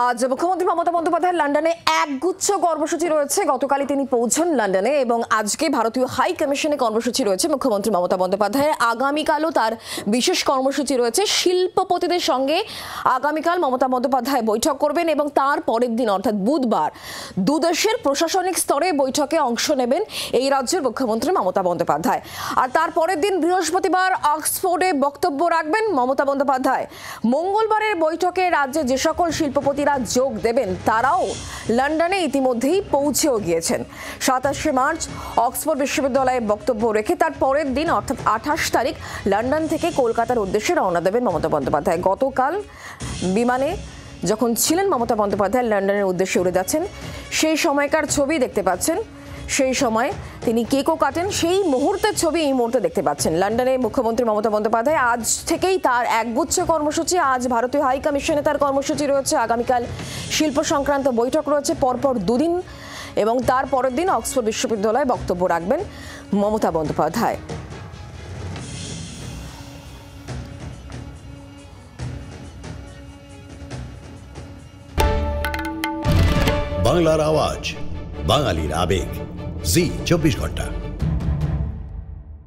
আজ মুখ্যমন্ত্রী মমতা বন্দ্যোপাধ্যায়ের লন্ডনে একগুচ্ছ কর্মসূচি রয়েছে। গতকালই তিনি পৌঁছন লন্ডনে এবং আজকে ভারতীয় হাই কমিশনে কর্মসূচি রয়েছে মুখ্যমন্ত্রী মমতা বন্দ্যোপাধ্যায়ের। আগামীকালও তার বিশেষ কর্মসূচি রয়েছে। শিল্পপতিদের সঙ্গে আগামীকাল মমতা বন্দ্যোপাধ্যায় বৈঠক করবেন এবং তার পরের দিন অর্থাৎ বুধবার দুদেশের প্রশাসনিক স্তরে বৈঠকে অংশ নেবেন এই রাজ্যের মুখ্যমন্ত্রী মমতা বন্দ্যোপাধ্যায়। আর তার পরের দিন বৃহস্পতিবার অক্সফোর্ডে বক্তব্য রাখবেন মমতা বন্দ্যোপাধ্যায়। মঙ্গলবারের বৈঠকে রাজ্যে যে সকল শিল্পপতি যোগ দেবেন তারাও লন্ডনে ইতিমধ্যেই পৌঁছেও গিয়েছেন। 27 মার্চ অক্সফোর্ড বিশ্ববিদ্যালয়ে বক্তব্য রেখে তার পরের দিন অর্থাৎ 28 তারিখ লন্ডন থেকে কলকাতার উদ্দেশ্যে রওনা দেবেন মমতা বন্দ্যোপাধ্যায়। গতকাল বিমানে যখন ছিলেন মমতা বন্দ্যোপাধ্যায় লন্ডনের উদ্দেশ্যে উড়ে যাচ্ছেন, সেই সময়কার ছবি দেখতে পাচ্ছেন। সেই সময় তিনি কেকও কাটেন, সেই মুহূর্তের ছবি এই মুহূর্তে দেখতে পাচ্ছেন। লন্ডনে মুখ্যমন্ত্রী মমতা বন্দ্যোপাধ্যায় আজ থেকেই তার একগুচ্ছ কর্মসূচি। আজ ভারতীয় হাই কমিশনে তার কর্মসূচি রয়েছে, আগামীকাল শিল্প সংক্রান্ত বৈঠক রয়েছে পরপর দুদিন এবং তার পরের দিন অক্সফোর্ড বিশ্ববিদ্যালয়ে বক্তব্য রাখবেন মমতা বন্দ্যোপাধ্যায়। বাংলার আওয়াজ, বাঙালির আবেগ, জি 24 ঘন্টা।